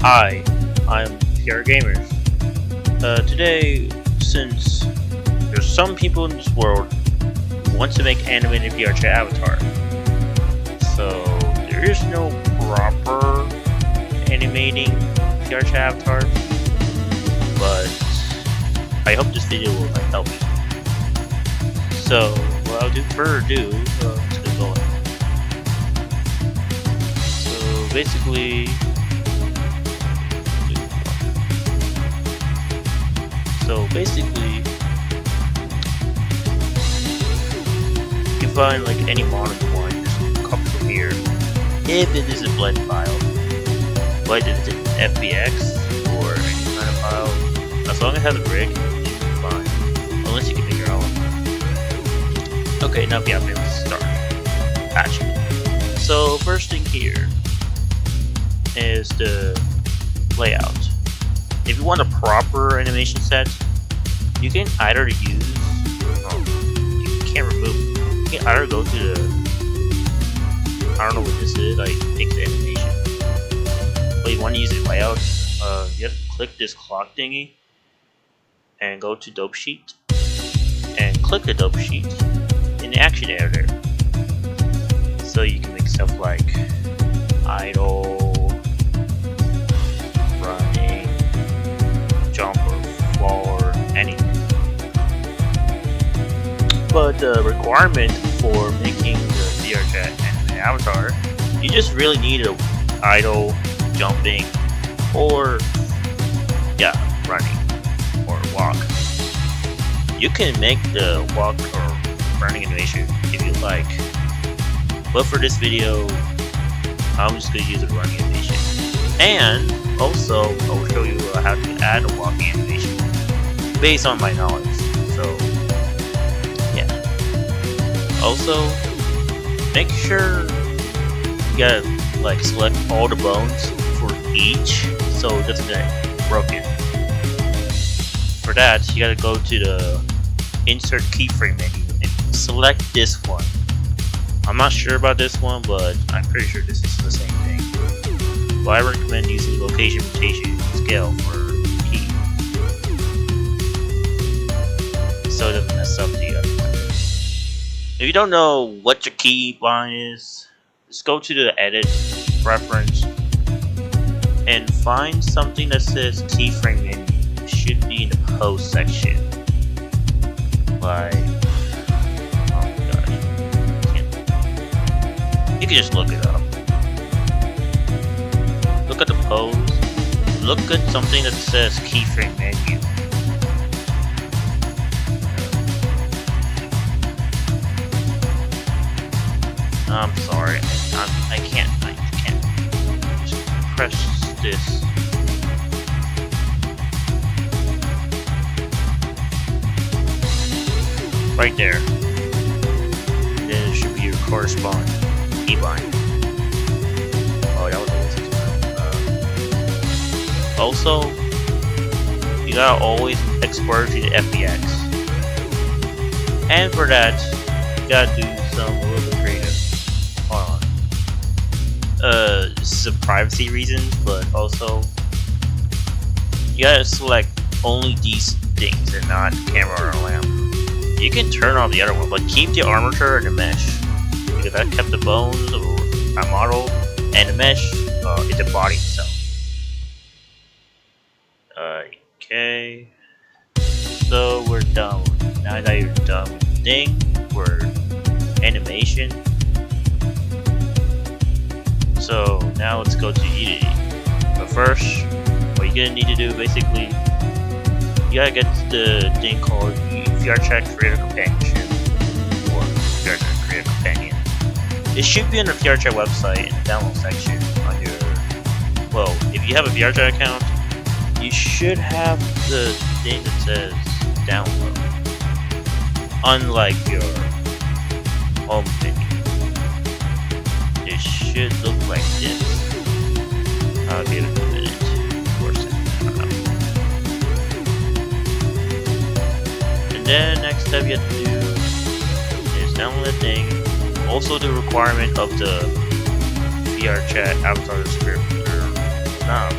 Hi, I'm PR Gamers. Today, since there's some people in this world who want to make animated VRChat avatar, so there is no proper animating VRChat avatar, but I hope this video will help you. So, without further ado, let's get going. So basically. You can find like any model you want, just copy from here. If it is a blend file, but if it's an FBX or any kind of file, as long as it has a rig, it's fine. Unless you can make your own. Okay, now let's start. Actually, so first thing here is the layout. If you want a proper animation set, you can either use, you can't remove, you can either go to the, I don't know what this is, like take the animation, but you want to use the layout, you have to click this clock thingy, and go to dope sheet, and click the dope sheet in the action editor, so you can make stuff like idle, jump or fall or anything. But the requirement for making the VRChat anime avatar, you just really need a idle, jumping, or running or walk. You can make the walk or running animation if you like, but for this video, I'm just gonna use a running animation. And also, I will show you how to add a walking animation based on my knowledge. So, yeah. Also, make sure you gotta select all the bones for each, so it doesn't get broken. For that, you gotta go to the Insert Keyframe menu and select this one. I'm not sure about this one, but I'm pretty sure this is the same thing. But I recommend using location rotation scale for key, so it doesn't mess up the other one. If you don't know what your key bind is, just go to the edit reference and find something that says keyframe menu. It should be in the post section. Like, oh my gosh, you can just look it up. Look at the pose. Look at something that says keyframe menu. I'm sorry. I can't. Just press this. Right there. And then it should be your corresponding keybind. Oh, that was a waste of time. Also, you gotta always export to the FBX, and for that, you gotta do a little bit creative. Hold on. This is a privacy reason, but also you gotta select only these things and not camera or lamp. You can turn on the other one, but keep the armature and the mesh, because I kept the bones or my model and the mesh in the body itself. Okay, so we're done. Now that you're done with the thing, we're animation. So now let's go to Unity. But first, what you're gonna need to do basically, you gotta get the thing called Vrchat Creator Companionship, or Vrchat Creator Companion. It should be on the Vrchat website in the download section on your, well, if you have a Vrchat account, you should have the thing that says download, unlike your home menu. It should look like this. I'll give it a minute for a second. And then next step you have to do is download the thing. Also the requirement of the VRChat avatar script, or not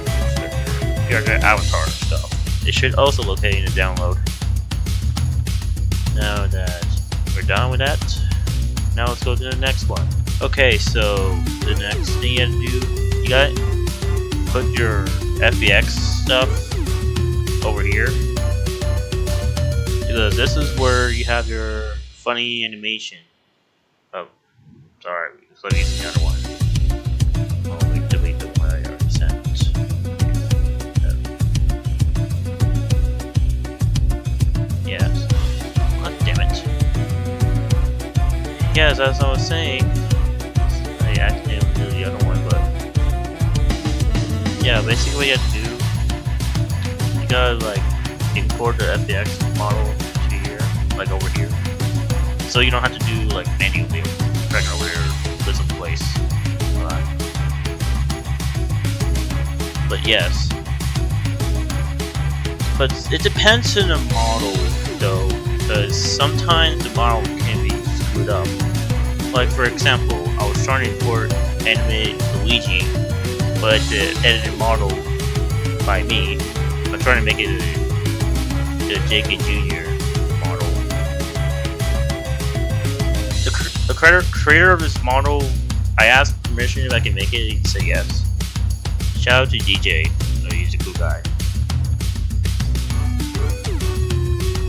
VRChat avatar stuff. It should also locate in the download. Now that we're done with that, now let's go to the next one. Okay, so the next thing you have to do, you got put your FBX stuff over here, because this is where you have your funny animation. Oh, sorry, let me use the other one. Oh, we delete the one I already sent. Yes. Oh, damn it. Yes, as I was saying, I accidentally did the other one, but yeah, basically what you have to do, you gotta like import the FBX model to here, like over here, so you don't have to do like manually dragging over here with some place. But yes, but it depends on the model though, because sometimes the model can be screwed up. Like for example, I was trying to import animated Luigi, but the edited model by me, I'm trying to make it the JK Jr. model. The creator of this model, I asked permission if I can make it, he said yes. Shout out to DJ, he's a cool guy.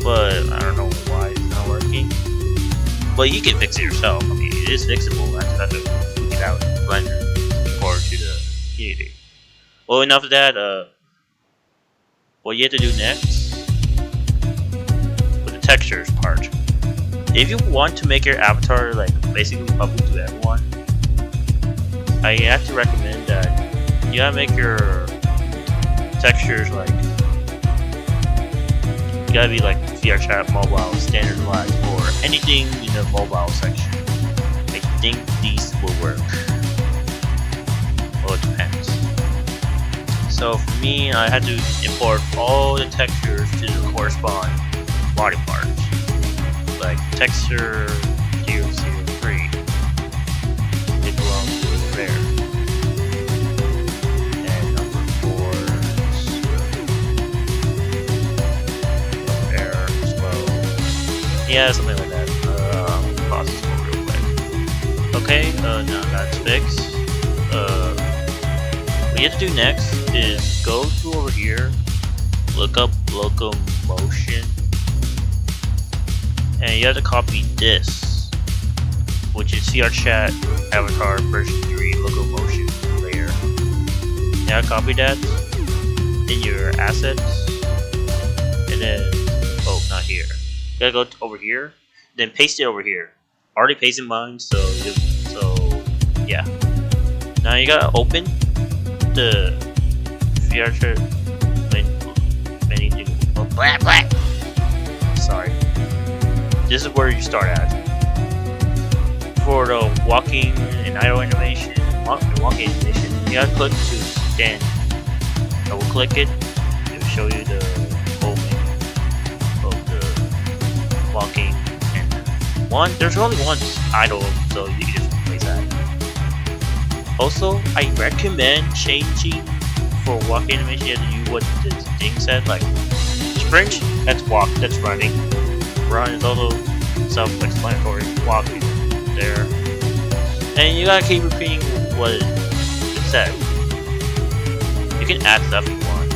But I don't know why it's not working. But you can fix it yourself. I mean, it is fixable. I just have to tweak it out in Blender or to the Unity. Well, enough of that. What you have to do next with the textures part. If you want to make your avatar like basically public to everyone, I have to recommend that you gotta make your textures like, you gotta be like VRChat mobile standardized or anything in the mobile section. I think these will work. Well, it depends. So for me, I had to import all the textures to the correspond body parts. Like texture 003, it belongs to there. And number 4 is air slow. Yeah, something like that. Pause this one real quick. Okay, now that's fixed. What you have to do next is go to over here, look up locomotion, and you have to copy this, which is VRChat avatar version 3 locomotion layer. Now copy that in your assets, and then not here. You gotta go over here, then paste it over here. Already pasted mine, so yeah. Now you gotta open the VRChat menu. Sorry. This is where you start at. For the walking and idle animation, you gotta click to stand. Double click it, it will show you the whole menu of the walking and one. There's only one idle, so you can just replace that. Also, I recommend changing for walking animation. You have to use what the thing said, like sprint, that's walk, that's running. Run is also self-explanatory. Walking there, and you gotta keep repeating what it said. You can add stuff if you want.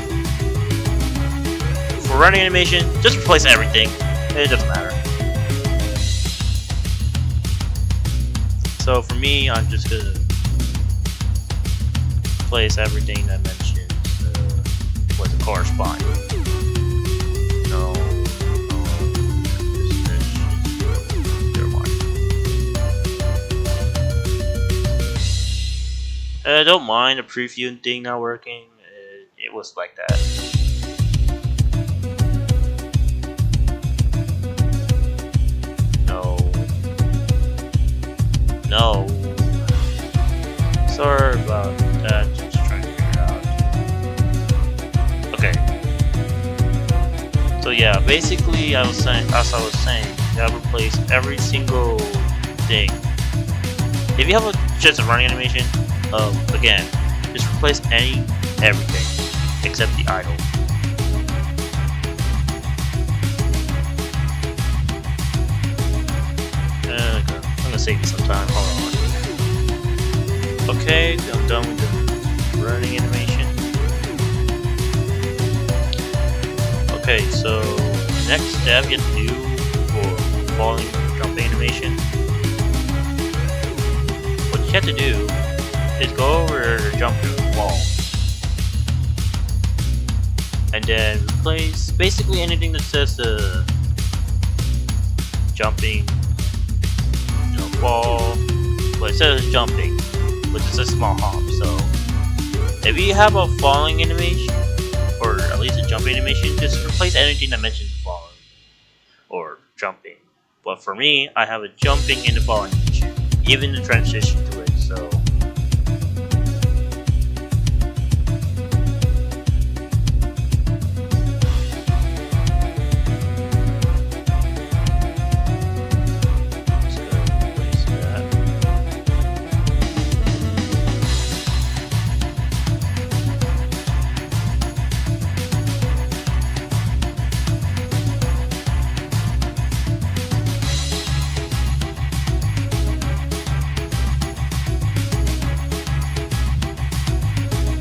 For running animation, just replace everything. It doesn't matter. So for me, I'm just gonna replace everything that mentions what the correspond. I don't mind the preview thing not working. It was like that. No. Sorry about that. Just trying to figure it out. Okay. So yeah, basically, as I was saying, you gotta replace every single thing. If you have just a running animation, again, just replace everything. except the idle. I'm gonna save you some time. Hold on. Okay, I'm done with the running animation. Okay, so next step you have to do for falling or jumping animation. What you have to do is go over or jump to the wall. And then replace basically anything that says jumping, fall, but it says jumping, which is a small hop. So if you have a falling animation, or at least a jumping animation, just replace anything that mentions falling or jumping. But for me, I have a jumping and a falling animation, even the transition to it. So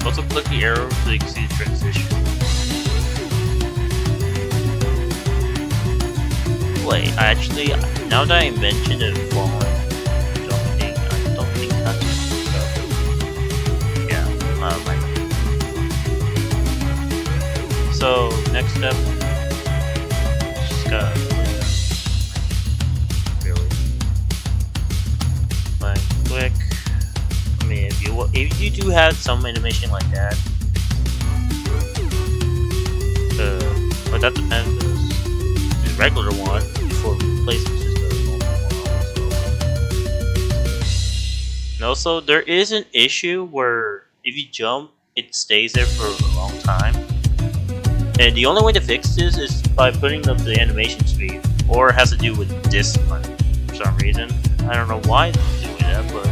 also click the arrow so you can see the transition. Wait, actually, now that I mentioned it falling, jumping, I don't think that's yeah, my bad. So next step, just gotta really click. I mean, if you do have some animation like that, but that depends. The regular one before replacing just a normal one. And also, there is an issue where if you jump, it stays there for a long time. And the only way to fix this is by putting up the animation speed, or it has to do with discipline for some reason. I don't know why it's doing that, but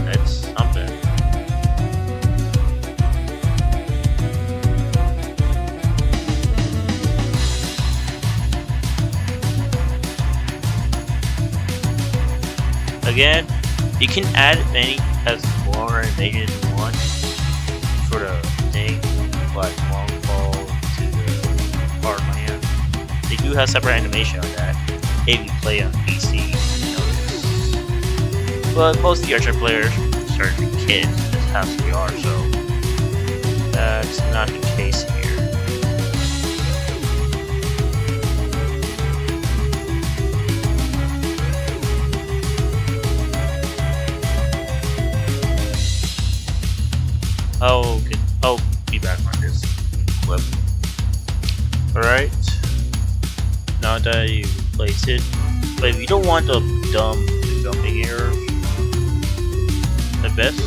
that's something. Again, you can add many as more animation as you want for the thing, like long fall to the hard land. They do have separate animation on that if you play on PC. But most VRchat players, certain kids, this has VR, so that's not the case here. Oh, okay. I'll be back on this clip. Alright. Now that you replace it, but if you don't want the dumb jumping errors, the best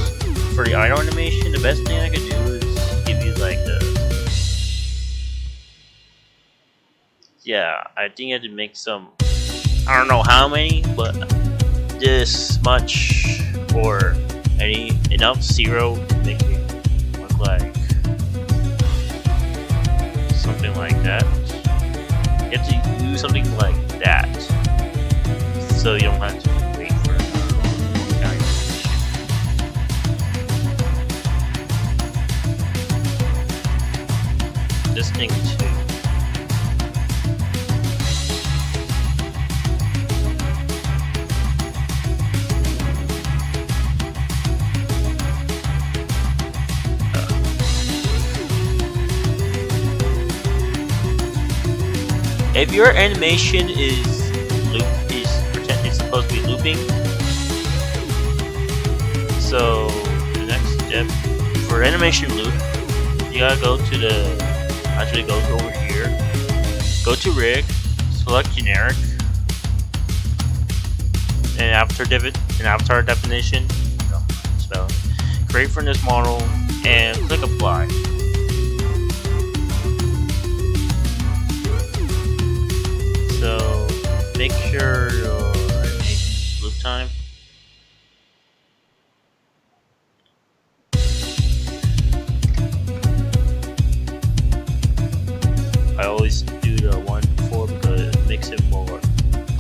for the idle animation, the best thing I could do is give you like the. Yeah, I think I had to make some. I don't know how many, but this much or enough zero to make it look like something like that. You have to do something like that, so you don't have to wait for another calculation. This thing too. If your animation is supposed to be looping, so the next step for animation loop, you gotta go to go over here, go to rig, select generic, and avatar definition, spelling, create from this model, and click apply. So make sure your animation loop time. always do the one before because it makes it more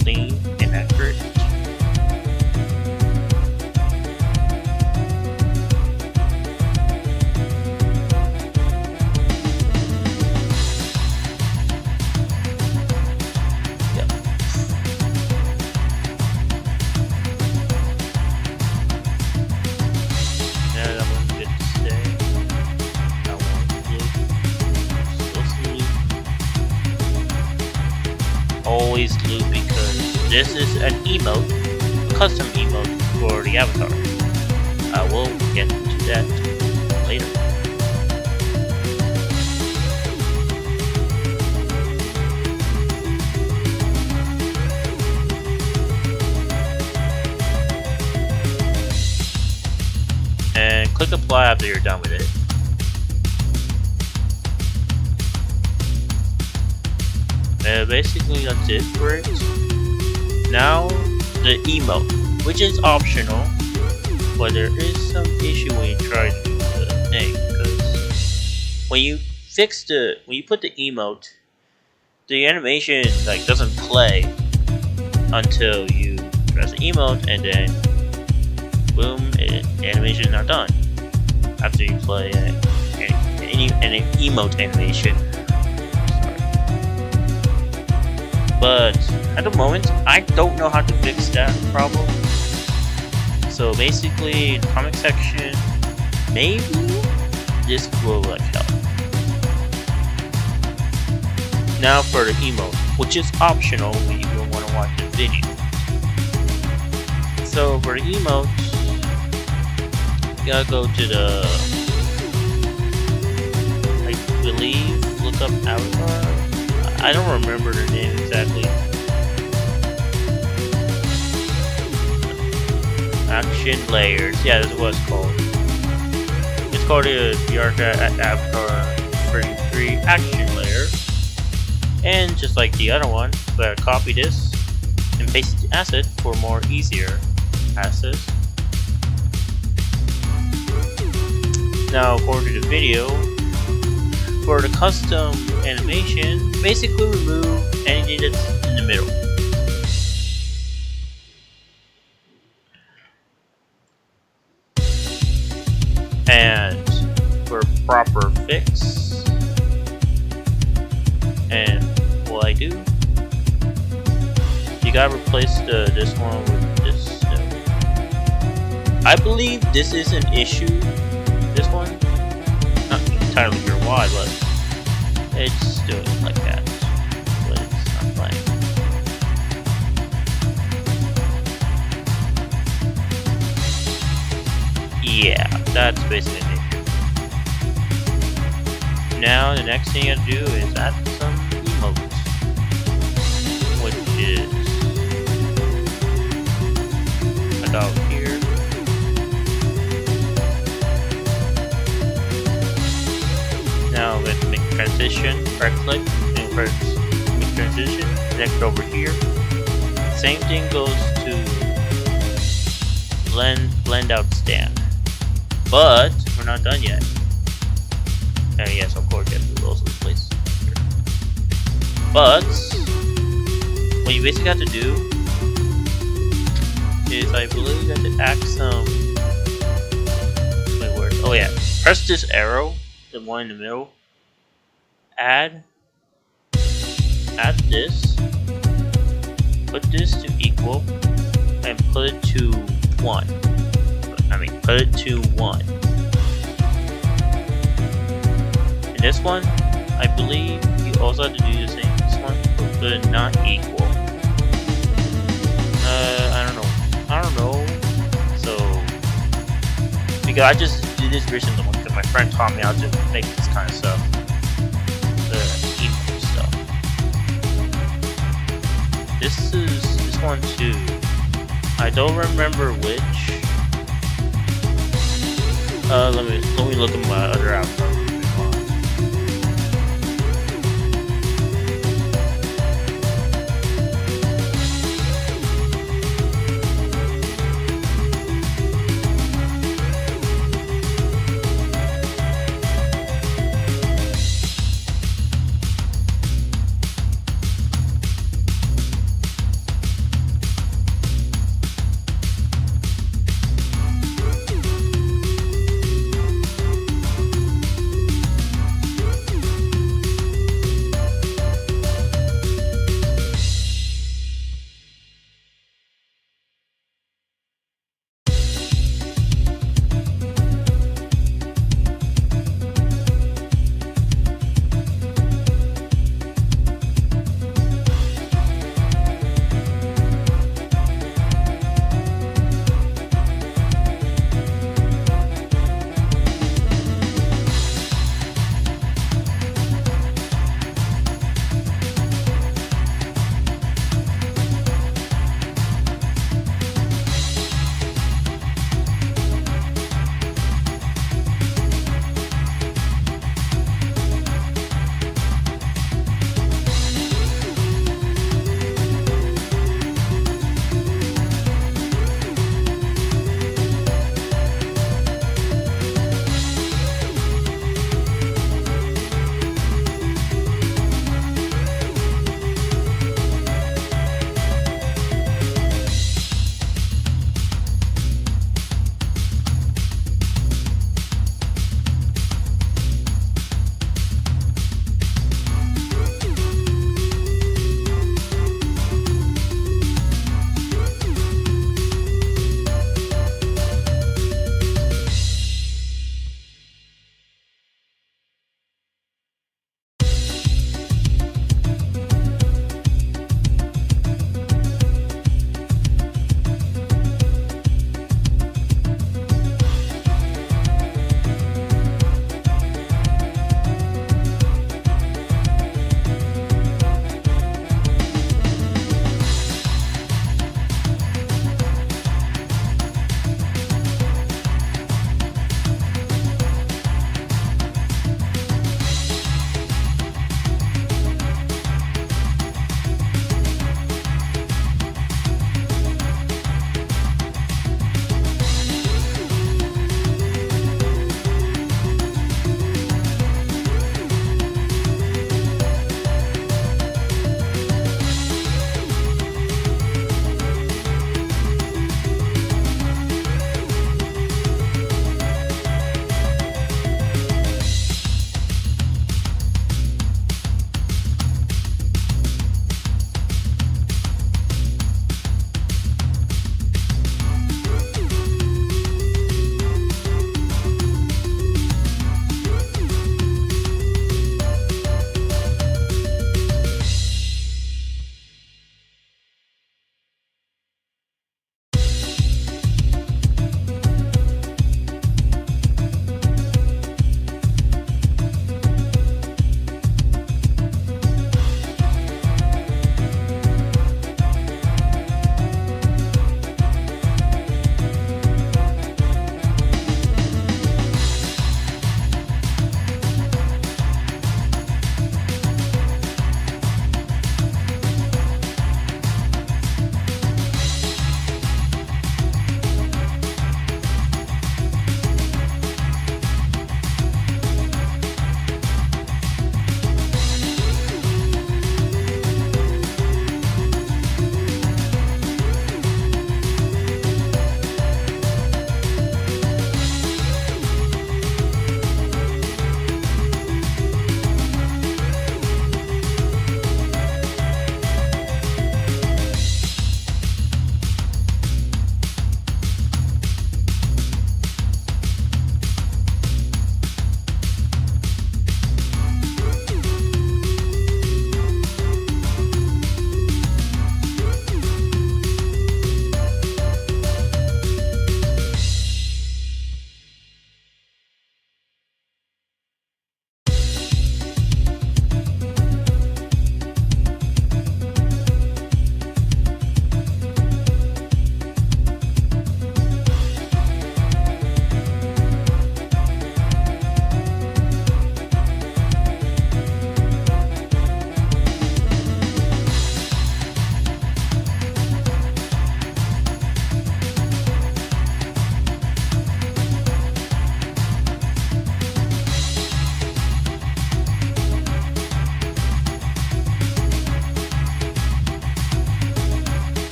clean and accurate. Always loop because this is an emote, a custom emote for the avatar. I will get to that later. And click apply after you're done with it. Basically that's it for it. Now the emote, which is optional, but there is some issue when you try to do the thing, because when you put the emote, the animation like doesn't play until you press the emote, and then boom, the animation is not done after you play an emote animation. But at the moment, I don't know how to fix that problem. So basically, in the comment section, maybe this will like help. Now for the emote, which is optional when you don't want to watch the video. So for the emote, you gotta go to the, I believe, look up avatar. I don't remember the name exactly. Action layers. Yeah, that's what it's called. It's called the Vrchat Avatar 33 action layer. And just like the other one, you gotta copy this and paste the asset for more easier access. Now, according to the video, for the custom animation, basically remove anything that's in the middle. And for proper fix, and what I do, you gotta replace this one with this. I believe this is an issue. This one, not entirely sure why, but it's doing it like that, but it's not playing. Yeah, that's basically it. Now the next thing you gotta do is add some emotes, which is about here. Now let's make transition, right click, and press make transition, next over here. Same thing goes to blend out stand. But we're not done yet. And yes, of course, you have to also replace here. But what you basically have to do is, I believe, you have to add some. Wait, where? Oh yeah, press this arrow, the one in the middle. Add this. Put this to equal, and put it to 1. Put it to 1. And this one, I believe you also have to do the same. This one, put it not equal. I don't know. So, because I just did this recently because my friend taught me how to make this kind of stuff. The emote stuff. This one too. I don't remember which. Let me look at my